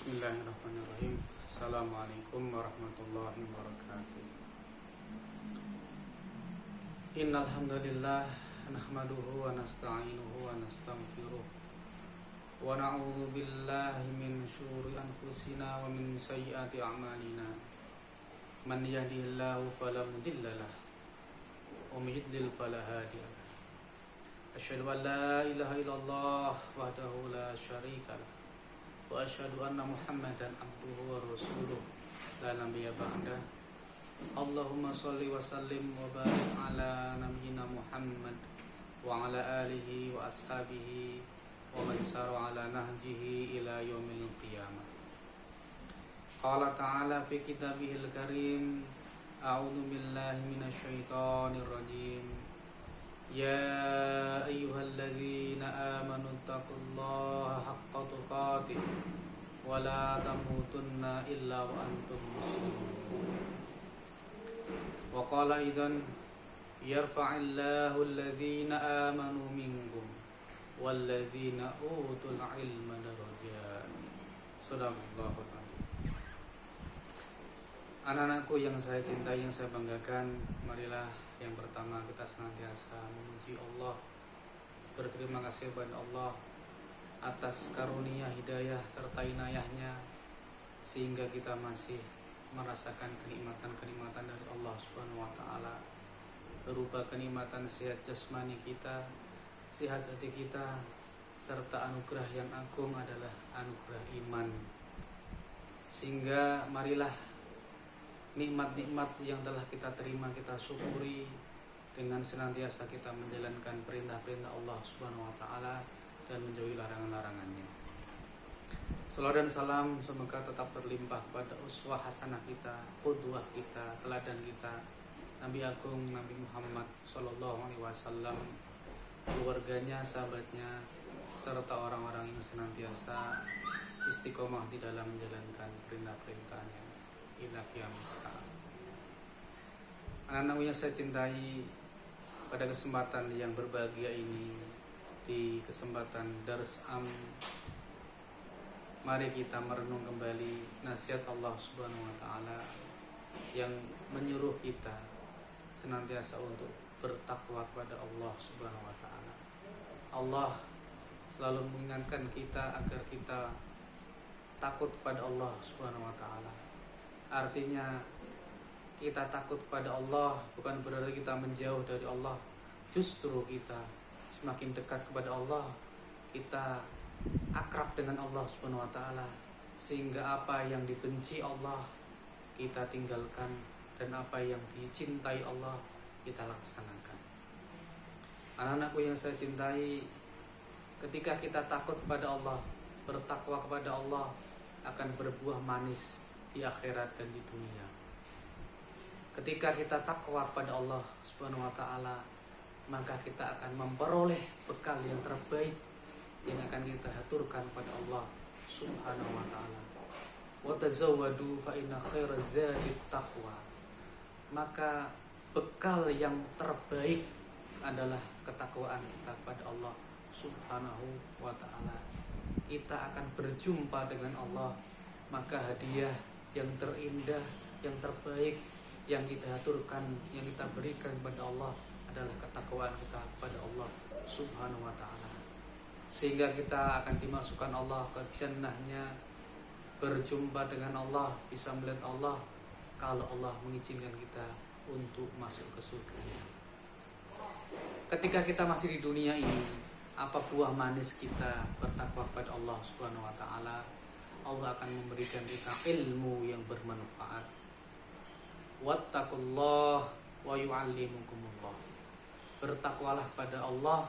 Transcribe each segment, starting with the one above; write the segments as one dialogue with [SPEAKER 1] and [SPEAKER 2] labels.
[SPEAKER 1] Bismillahirrahmanirrahim. Assalamualaikum warahmatullahi wabarakatuh. Innal hamdalillah nahmaduhu wa nasta'inuhu wa nastaghfiruh wa na'udzu billahi min syururi anfusina wa min sayyiati a'malina. Man yahdihillahu fala mudilla lahu wa may yudlil fala hadiya lahu. Asyhadu an la ilaha illallah wahdahu la syarika lahu wa asyhadu anna Muhammadan abduhu wa rasuluh la nabiyya ba'dah. Allahumma shalli wa sallim wa barik ala nabiyyina Muhammad wa ala alihi wa ashabihi wa man sara ala nahjihi ila yaumil qiyamah. Qala ta'ala fi kitabihil karim, a'udzu billahi minasy syaithanir rajim. Ya ayyuhalladzina amanu taqullaha haqqa tuqatih wa la tamutunna illa wa antum muslimun. Wa qala idzan yarfa'illahu alladzina amanu minkum walladzina utul ilma darajat. Shadaqallahul adzim. Anak-anakku yang saya cintai, yang saya banggakan, marilah yang pertama kita senantiasa memuji Allah, berterima kasih kepada Allah atas karunia hidayah serta inayahnya, sehingga kita masih merasakan kenikmatan-kenikmatan dari Allah Subhanahu wa Ta'ala, berupa kenikmatan sehat jasmani kita, sehat hati kita, serta anugerah yang agung adalah anugerah iman. Sehingga marilah nikmat-nikmat yang telah kita terima kita syukuri dengan senantiasa kita menjalankan perintah-perintah Allah Subhanahu wa Ta'ala dan menjauhi larangan-larangannya. Salawat dan salam semoga tetap terlimpah pada uswah hasanah kita, qudwah kita, teladan kita, Nabi Agung Nabi Muhammad sallallahu alaihi wasallam, keluarganya, sahabatnya, serta orang-orang yang senantiasa istiqomah di dalam menjalankan perintah-perintahnya ila qiyamis saah. Anak-anak yang saya cintai, pada kesempatan yang berbahagia ini, di kesempatan Dars Am, mari kita merenung kembali nasihat Allah Subhanahu wa Ta'ala yang menyuruh kita senantiasa untuk bertakwa kepada Allah Subhanahu wa Ta'ala. Allah selalu mengingatkan kita agar kita takut kepada Allah Subhanahu wa Ta'ala. Artinya kita takut pada Allah bukan berarti kita menjauh dari Allah. Justru kita semakin dekat kepada Allah, kita akrab dengan Allah Subhanahu wa Ta'ala, sehingga apa yang dibenci Allah kita tinggalkan dan apa yang dicintai Allah kita laksanakan. Anak-anakku yang saya cintai, ketika kita takut kepada Allah, bertakwa kepada Allah, akan berbuah manis di akhirat dan di dunia. Ketika kita takwa kepada Allah Subhanahu wa Ta'ala, maka kita akan memperoleh bekal yang terbaik yang akan kita haturkan pada Allah Subhanahu wa Ta'ala. Wa tazawwadu fa inna khairaz zadit taqwa. Maka bekal yang terbaik adalah ketakwaan kita kepada Allah Subhanahu wa Ta'ala. Kita akan berjumpa dengan Allah, maka hadiah yang terindah, yang terbaik yang kita aturkan, yang kita berikan kepada Allah adalah ketakwaan kita kepada Allah Subhanahu wa Ta'ala. Sehingga kita akan dimasukkan Allah ke jannahnya, berjumpa dengan Allah, bisa melihat Allah kalau Allah mengizinkan kita untuk masuk ke surga. Ketika kita masih di dunia ini, apa buah manis kita bertakwa kepada Allah Subhanahu wa Ta'ala? Allah akan memberikan kita ilmu yang bermanfaat. Wattaqullah wa yu'allimukumullah. Bertakwalah pada Allah,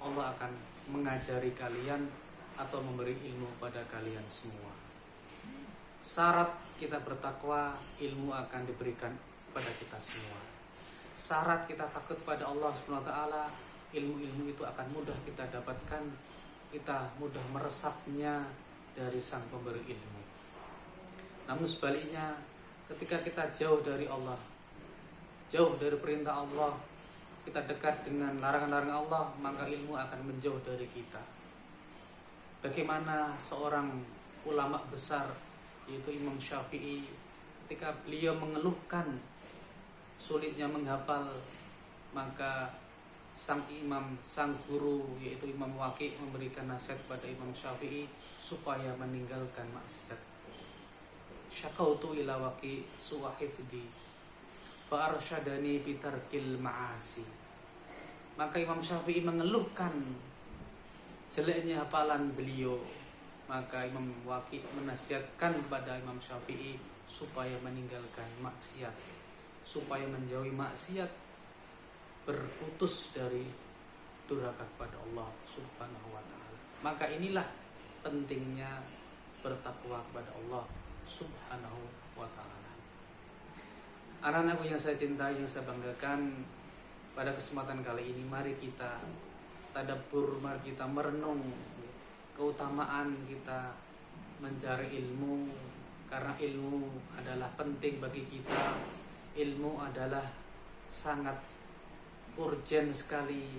[SPEAKER 1] Allah akan mengajari kalian atau memberi ilmu pada kalian semua. Syarat kita bertakwa, ilmu akan diberikan pada kita semua. Syarat kita takut pada Allah Subhanahu wa Ta'ala, ilmu-ilmu itu akan mudah kita dapatkan, kita mudah meresapnya dari sang pemberi ilmu. Namun sebaliknya, ketika kita jauh dari Allah, jauh dari perintah Allah, kita dekat dengan larangan-larangan Allah, maka ilmu akan menjauh dari kita. Bagaimana seorang ulama besar yaitu Imam Syafi'i, ketika beliau mengeluhkan sulitnya menghafal, maka sang guru yaitu Imam Waqi' memberikan nasihat kepada Imam Syafi'i supaya meninggalkan maksiat. Syakautu ila Waqi' su'a hifdi fa arsyadani bi tarkil ma'asi. Maka Imam Syafi'i mengeluhkan jeleknya hafalan beliau, maka Imam Waqi' menasihatkan kepada Imam Syafi'i supaya meninggalkan maksiat, supaya menjauhi maksiat, berputus dari durhaka kepada Allah Subhanahu wa taala. Maka inilah pentingnya bertakwa kepada Allah Subhanahu wa taala. Anak-anakku yang saya cintai, yang saya banggakan, pada kesempatan kali ini mari kita tadabbur, mari kita merenung keutamaan kita mencari ilmu, karena ilmu adalah penting bagi kita. Ilmu adalah sangat urgen sekali.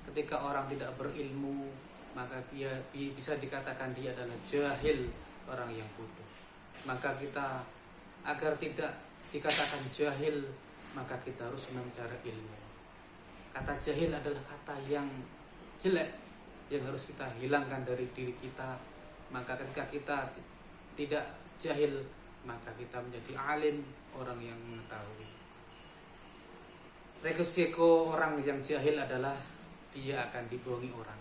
[SPEAKER 1] Ketika orang tidak berilmu, maka dia bisa dikatakan dia adalah jahil, orang yang bodoh. Maka kita agar tidak dikatakan jahil, maka kita harus mencari ilmu. Kata jahil adalah kata yang jelek, yang harus kita hilangkan dari diri kita. Maka ketika kita tidak jahil, maka kita menjadi alim, orang yang mengetahui. Resiko orang yang jahil adalah dia akan dibohongi orang.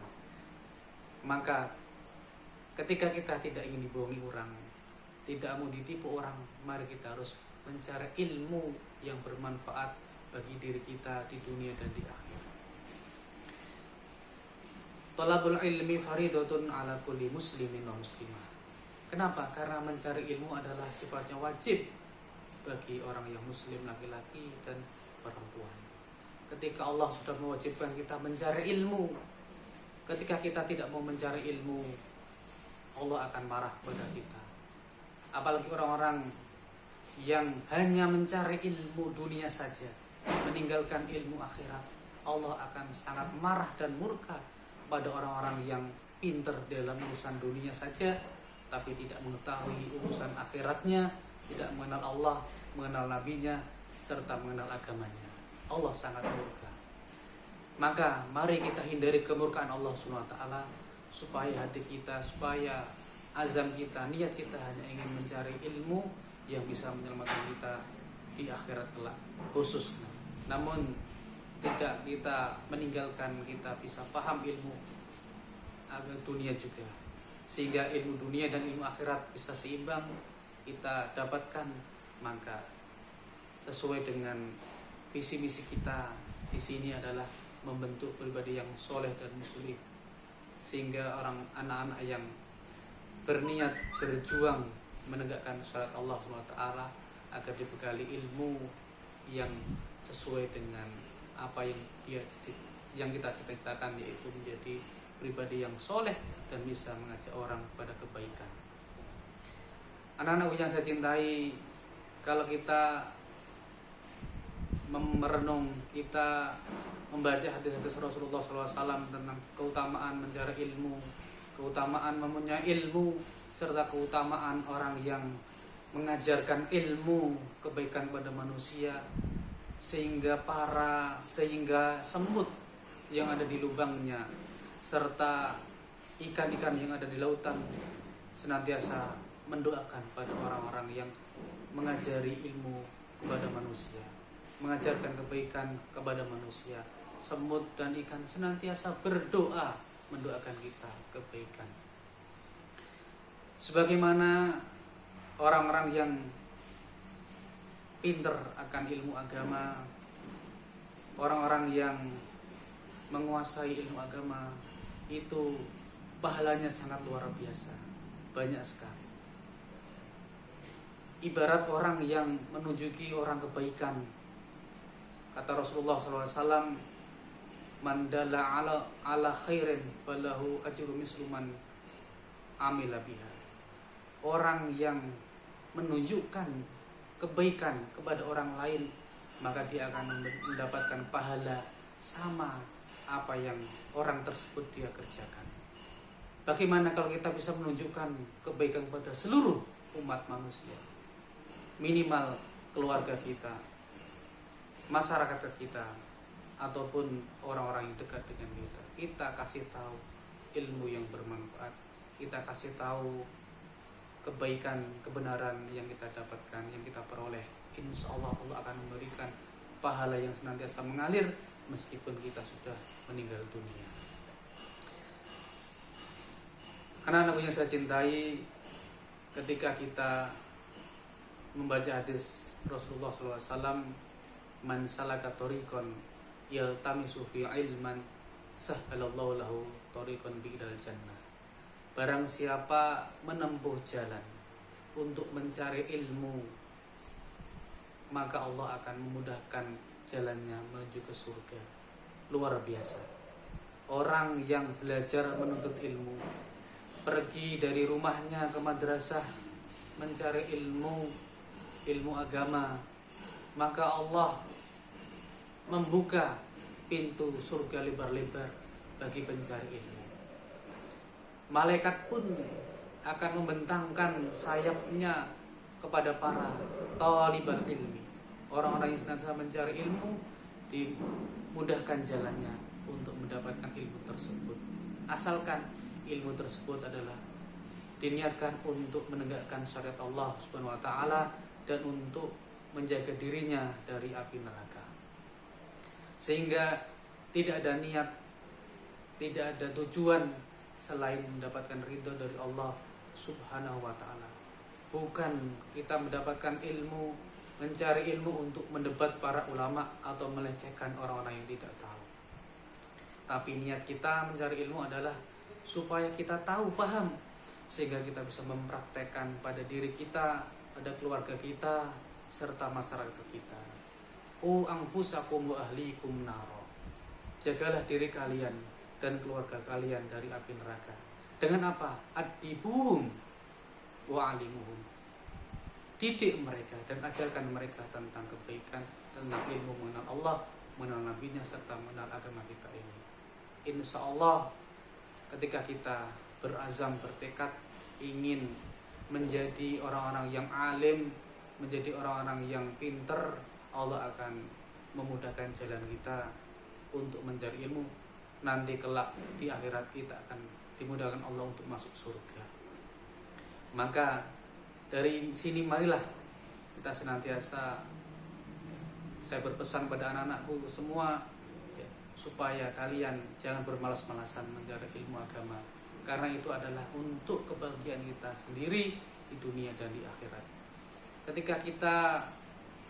[SPEAKER 1] Maka ketika kita tidak ingin dibohongi orang, tidak mau ditipu orang, mari kita harus mencari ilmu yang bermanfaat bagi diri kita di dunia dan di akhirat. Talabul ilmi faridatun ala kulli muslimin wa muslimah. Kenapa? Karena mencari ilmu adalah sifatnya wajib bagi orang yang muslim, laki-laki dan perempuan. Ketika Allah sudah mewajibkan kita mencari ilmu, ketika kita tidak mau mencari ilmu, Allah akan marah kepada kita. Apalagi orang-orang yang hanya mencari ilmu dunia saja, meninggalkan ilmu akhirat, Allah akan sangat marah dan murka pada orang-orang yang pintar dalam urusan dunia saja, tapi tidak mengetahui urusan akhiratnya, tidak mengenal Allah, mengenal nabinya, serta mengenal agamanya. Allah sangat murka. Maka mari kita hindari kemurkaan Allah SWT, supaya hati kita, supaya azam kita, niat kita hanya ingin mencari ilmu yang bisa menyelamatkan kita di akhirat kelak khususnya. Namun tidak kita meninggalkan, kita bisa paham ilmu dunia juga, sehingga ilmu dunia dan ilmu akhirat bisa seimbang kita dapatkan. Maka sesuai dengan visi misi kita di sini adalah membentuk pribadi yang soleh dan muslim, sehingga anak-anak yang berniat berjuang menegakkan syariat Allah SWT agar dibekali ilmu yang sesuai dengan apa yang kita cita-citakan, yaitu menjadi pribadi yang soleh dan bisa mengajak orang kepada kebaikan. Anak-anak yang saya cintai, kalau kita merenung, kita membaca hadis-hadis Rasulullah SAW tentang keutamaan mencari ilmu, keutamaan mempunyai ilmu, serta keutamaan orang yang mengajarkan ilmu kebaikan pada manusia, sehingga semut yang ada di lubangnya serta ikan-ikan yang ada di lautan senantiasa mendoakan pada orang-orang yang mengajari ilmu kepada manusia, mengajarkan kebaikan kepada manusia. Semut dan ikan senantiasa berdoa mendoakan kita kebaikan. Sebagaimana orang-orang yang pinter akan ilmu agama, orang-orang yang menguasai ilmu agama, itu pahalanya sangat luar biasa, banyak sekali. Ibarat orang yang menunjuki orang kebaikan. Kata Rasulullah SAW, man dalla ala khairin falahu ajru mislu man amila biha. Orang yang menunjukkan kebaikan kepada orang lain, maka dia akan mendapatkan pahala sama apa yang orang tersebut dia kerjakan. Bagaimana kalau kita bisa menunjukkan kebaikan kepada seluruh umat manusia? Minimal keluarga kita, masyarakat kita, ataupun orang-orang yang dekat dengan kita. Kita kasih tahu ilmu yang bermanfaat. Kita kasih tahu kebaikan, kebenaran yang kita dapatkan, yang kita peroleh. Insya Allah Allah akan memberikan pahala yang senantiasa mengalir meskipun kita sudah meninggal dunia. Anak-anakku yang saya cintai, ketika kita membaca hadis Rasulullah SAW, man salaka tariqan yaltamisu fi ilman sahhalallahu lahu tariqan ilal jannah. Barang siapa menempuh jalan untuk mencari ilmu, maka Allah akan memudahkan jalannya menuju ke surga. Luar biasa. Orang yang belajar menuntut ilmu, pergi dari rumahnya ke madrasah mencari ilmu agama, maka Allah membuka pintu surga lebar-lebar bagi pencari ilmu. Malaikat pun akan membentangkan sayapnya kepada para talibal ilmi. Orang-orang yang senantiasa mencari ilmu dimudahkan jalannya untuk mendapatkan ilmu tersebut. Asalkan ilmu tersebut adalah diniatkan untuk menegakkan syariat Allah Subhanahu wa taala dan untuk menjaga dirinya dari api neraka. Sehingga tidak ada niat, tidak ada tujuan selain mendapatkan ridho dari Allah Subhanahu wa taala. Bukan kita mendapatkan ilmu, mencari ilmu untuk mendebat para ulama atau melecehkan orang-orang yang tidak tahu. Tapi niat kita mencari ilmu adalah supaya kita tahu, paham, sehingga kita bisa mempraktekkan pada diri kita, pada keluarga kita, serta masyarakat kita. Anfusakum wa ahlikum naro. Jagalah diri kalian dan keluarga kalian dari api neraka. Dengan apa? Adibuhum wa alimuhum. Didik mereka dan ajarkan mereka tentang kebaikan, tentang ilmu mengenal Allah, mengenal nabinya, serta mengenal agama kita ini. Insya Allah ketika kita berazam, bertekad ingin menjadi orang-orang yang alim, menjadi orang-orang yang pinter, Allah akan memudahkan jalan kita untuk mencari ilmu. Nanti kelak di akhirat kita akan dimudahkan Allah untuk masuk surga. Maka dari sini marilah kita senantiasa, saya berpesan pada anak-anakku semua, supaya kalian jangan bermalas-malasan mencari ilmu agama, karena itu adalah untuk kebahagiaan kita sendiri di dunia dan di akhirat. Ketika kita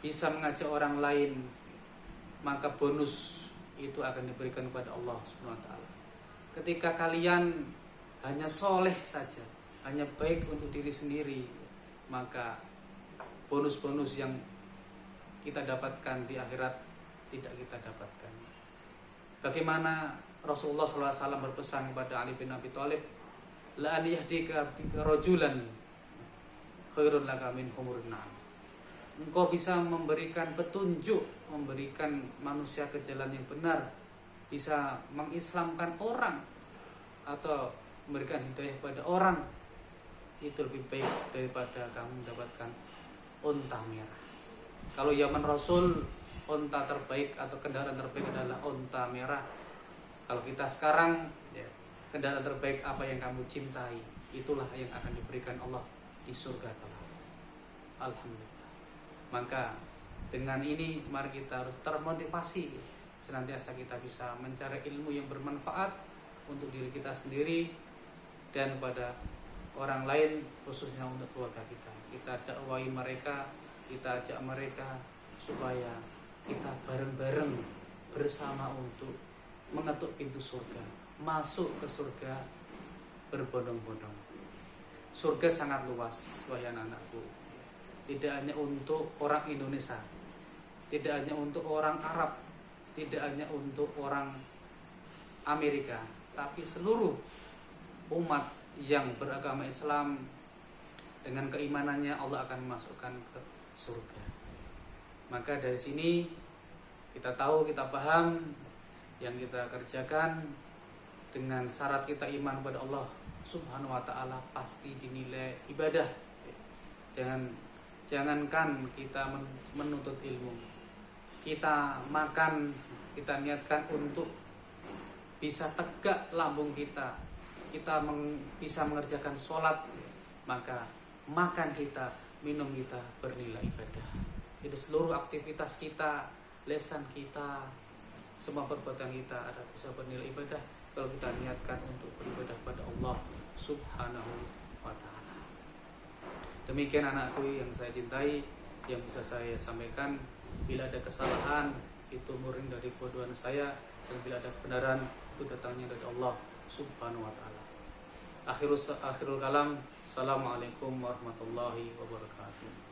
[SPEAKER 1] bisa mengajak orang lain, maka bonus itu akan diberikan kepada Allah Subhanahu wa taala. Ketika kalian hanya soleh saja, hanya baik untuk diri sendiri, maka bonus-bonus yang kita dapatkan di akhirat tidak kita dapatkan. Bagaimana Rasulullah SAW berpesan kepada Ali bin Abi Thalib, la an yahdika bika rajulan khairun laka min humurin na'am. Engkau bisa memberikan petunjuk, memberikan manusia ke jalan yang benar, bisa mengislamkan orang atau memberikan hidayah pada orang, itu lebih baik daripada kamu mendapatkan unta merah. Kalau zaman Rasul, unta terbaik atau kendaraan terbaik adalah unta merah. Kalau kita sekarang, kendaraan terbaik apa yang kamu cintai, itulah yang akan diberikan Allah di surga kelak. Alhamdulillah. Maka dengan ini mari kita harus termotivasi, senantiasa kita bisa mencari ilmu yang bermanfaat untuk diri kita sendiri dan pada orang lain, khususnya untuk keluarga kita. Kita dakwai mereka, kita ajak mereka supaya kita bareng-bareng bersama untuk mengetuk pintu surga, masuk ke surga berbondong-bondong. Surga sangat luas, wahai anak-anakku. Tidak hanya untuk orang Indonesia, tidak hanya untuk orang Arab, tidak hanya untuk orang Amerika, tapi seluruh umat yang beragama Islam dengan keimanannya Allah akan memasukkan ke surga. Maka dari sini kita tahu, kita paham, yang kita kerjakan dengan syarat kita iman kepada Allah Subhanahu wa ta'ala pasti dinilai ibadah. Jangankan kita menuntut ilmu, kita makan, kita niatkan untuk bisa tegak lambung kita bisa mengerjakan sholat, maka makan kita, minum kita bernilai ibadah. Jadi seluruh aktivitas kita, lesan kita, semua perbuatan kita ada bisa bernilai ibadah kalau kita niatkan untuk beribadah pada Allah Subhanahu wa ta'ala. Demikian anakku yang saya cintai, yang bisa saya sampaikan. Bila ada kesalahan, itu murni dari kebodohan saya, dan bila ada kebenaran, itu datangnya dari Allah Subhanahu wa ta'ala. Akhirul kalam. Assalamualaikum warahmatullahi wabarakatuh.